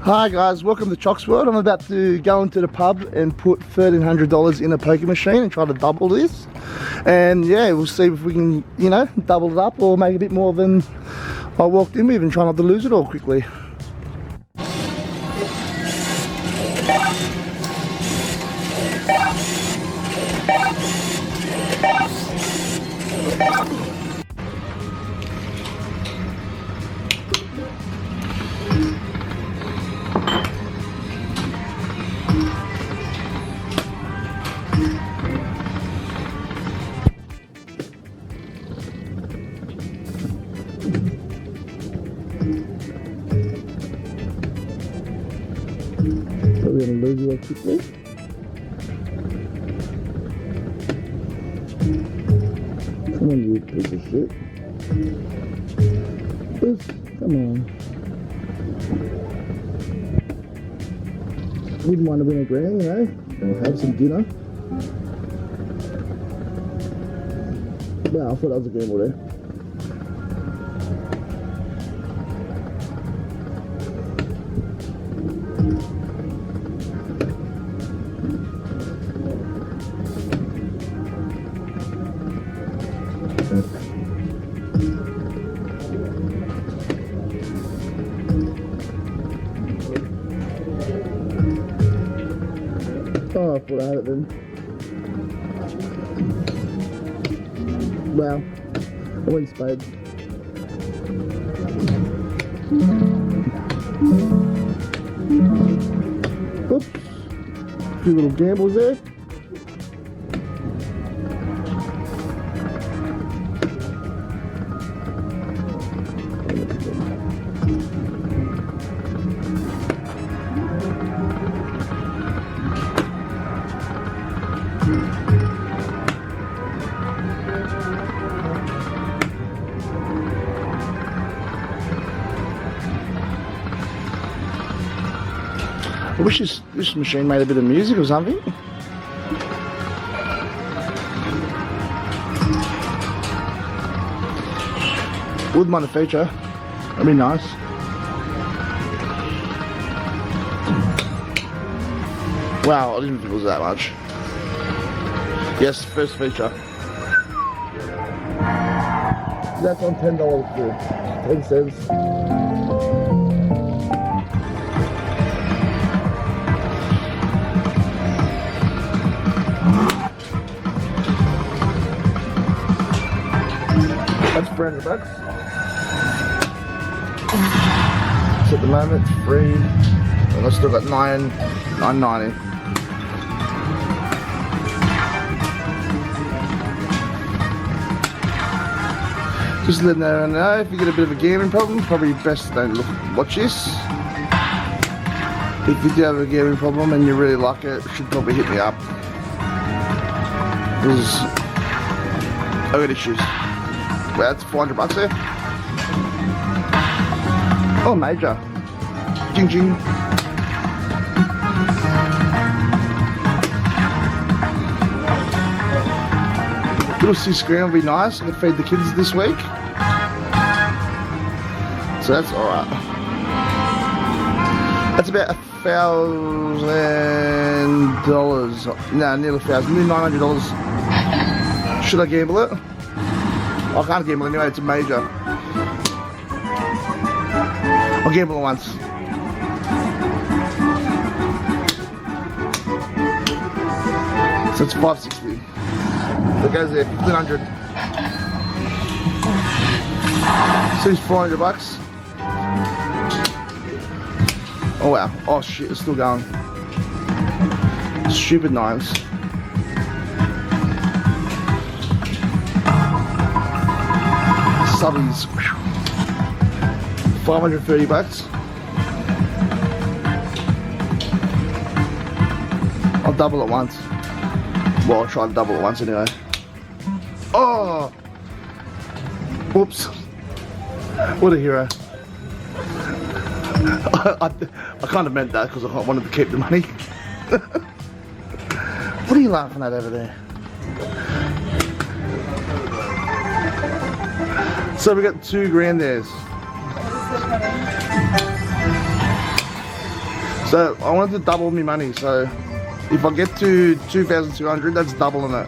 Hi guys, welcome to Chocks World. I'm about to go into the pub and put $1,300 in a Pokie machine and try to double this. And yeah, we'll see if we can, you know, double it up or make a bit more than I walked in with and try not to lose it all quickly. We're going to lose it all quickly. Come on, you piece of shit. Oops, come on. Wouldn't mind a win a grand, you know, or have some dinner. Wow, I thought that was a gamble there. Oh, I thought I had it then. Wow, I went spades. Oops, a few little gambles there. I wish this machine made a bit of music or something. Wouldn't mind a feature. That'd be nice. Wow, I didn't think it was that much. Yes, first feature. That's on $10 for 10 cents. That's $300. So at the moment it's free, and I've still got $9.90. Just letting everyone know, if you get a bit of a gambling problem, probably best don't watch this. If you do have a gambling problem and you really like it, you should probably hit me up. Because I've got issues. Well, that's $400 there. Oh, major. Jing jing. Little 6 grand will be nice. I can feed the kids this week. So that's alright. That's about $1,000. No, nearly $1,000. Nearly $900. Should I gamble it? I can't gamble anyway, it's a major. I'll gamble it once. So it's $560. So it goes there, $1,500. So it's $400. Oh wow, oh shit, it's still going. Stupid nines. Subbies. $530. I'll double it once. Well, I'll try to double it once anyway. Oh! Whoops. What a hero. I kind of meant that because I wanted to keep the money. What are you laughing at over there? So we got $2 grand there. So I wanted to double my money, so if I get to 2,200, that's doubling it.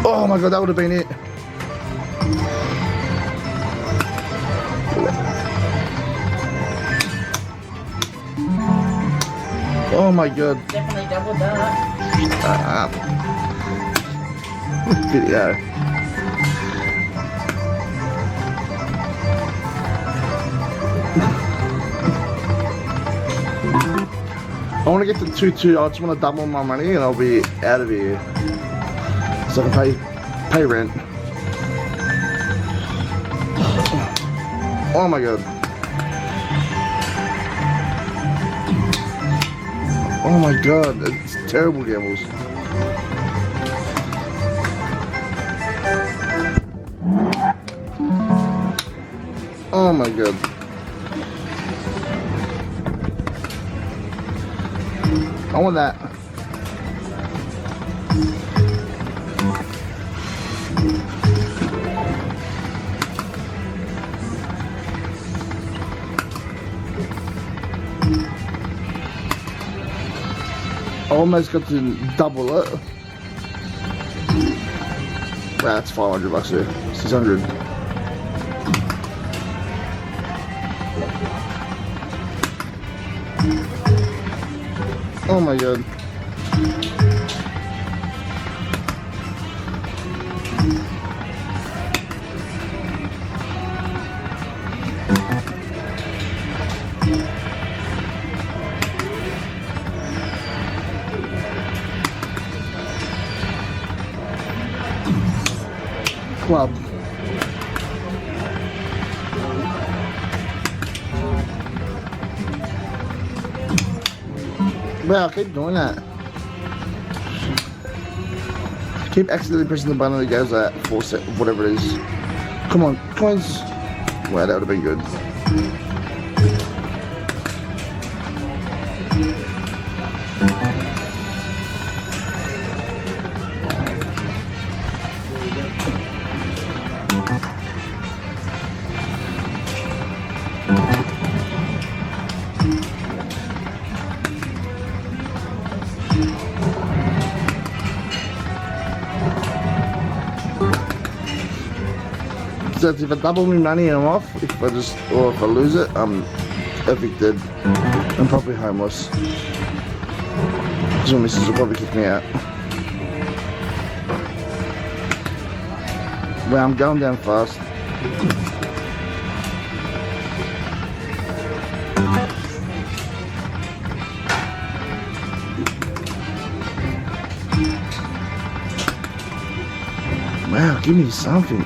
Oh my god, that would have been it. Oh my god. Definitely doubled that. Video. I want to get to 2-2. I just want to double my money and I'll be out of here. So I can pay rent. Oh my god. Oh my god, it's terrible gambles. Oh my god. I want that. I almost got to double it. Wow, that's 500 bucks there. 600. Oh my god. Club. Wow, keep doing that. Keep accidentally pressing the button that goes at 4 set, whatever it is. Come on, coins. Wow, that would have been good. So if I double my money and I'm off, if I lose it, I'm evicted. I'm probably homeless. So my missus will probably kick me out. Well, I'm going down fast. Wow, give me something.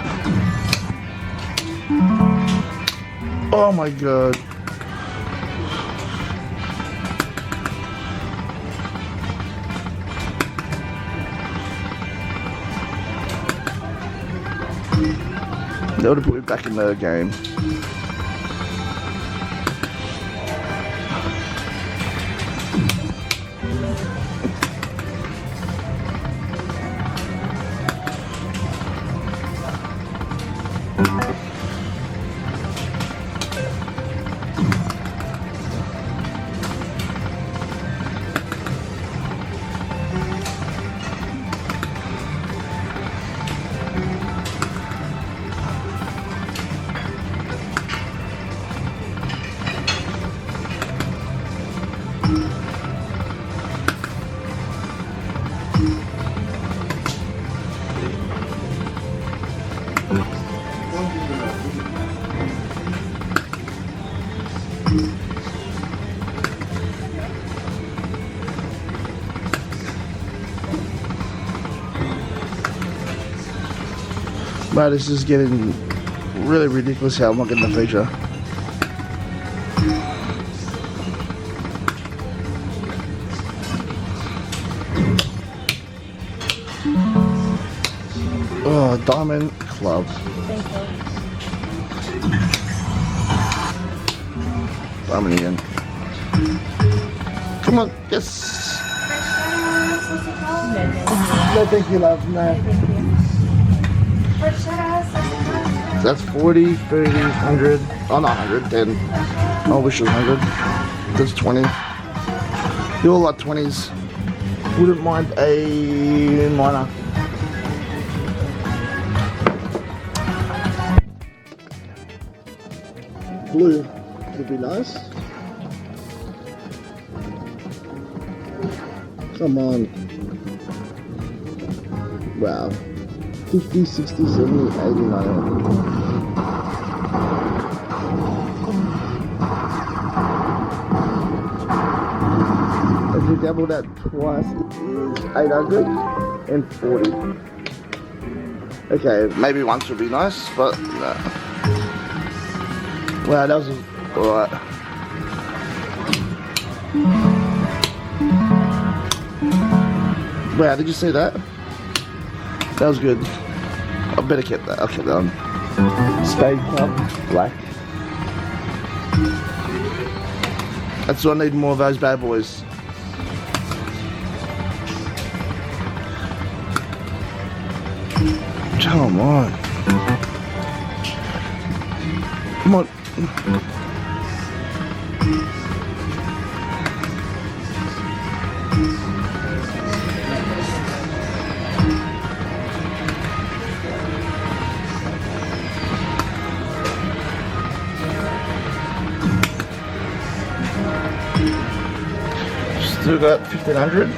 Oh my god. That would have put me back in the game. But this is getting really ridiculous how I'm not getting the feature. Oh, Diamond Club. Diamond again. Come on, yes. No, thank you, love. No. That's 40, 30, 100. Oh, not 100, 10. I wish it was 100. That's 20. You all like 20s. Wouldn't mind a minor. Blue would be nice. Come on. Wow. 50, 60, 70, 80, 90. If we double that twice, it is 840. Okay, maybe once would be nice, but no. Wow, that was alright. Wow, did you see that? That was good. I better keep that. I'll keep that on. Spade Club, black. That's why I need more of those bad boys. Come on. Come on. Still got 1500.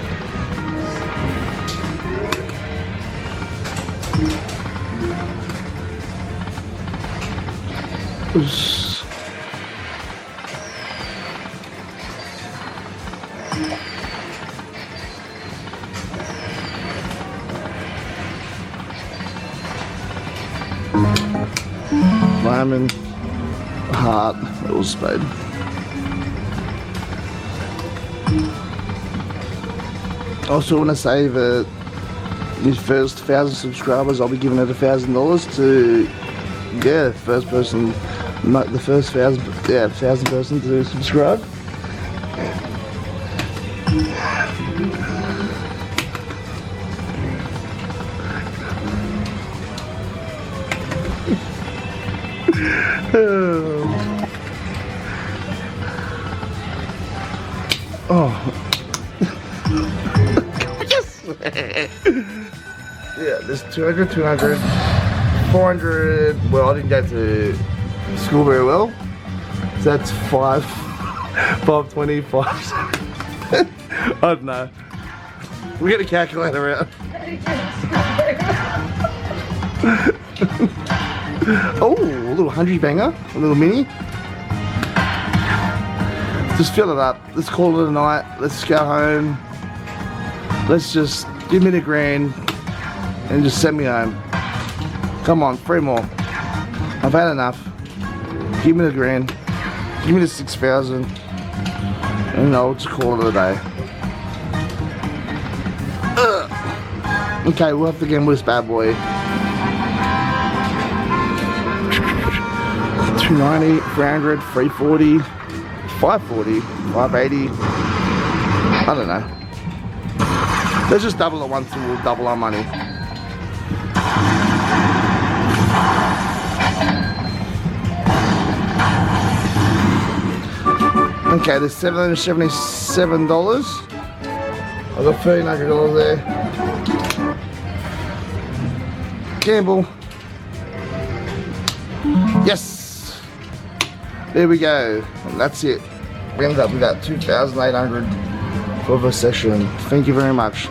Diamond, heart, little spade. Also want to say that these first 1,000 subscribers, I'll be giving it $1,000 to, yeah, first person, not the first 1,000 person to subscribe. Oh. Yes! Yeah, there's 200, 200, 400. Well, I didn't go to school very well. So that's 520, 5. I don't know. We get a calculator out. Oh, a little 100 banger, a little mini. Just fill it up. Let's call it a night. Let's go home. Let's just give me the grand and just send me home. Come on, 3 more. I've had enough. Give me the grand. Give me the 6,000. And I'll just call it a day. Okay, we'll have to gamble this bad boy. 290, 300, 340, 540, 580. I don't know. Let's just double it once and we'll double our money. Okay, there's $777. I've got $1,300 there. Gamble. Yes! There we go. And that's it. We ended up with about 2,800 for the session. Thank you very much.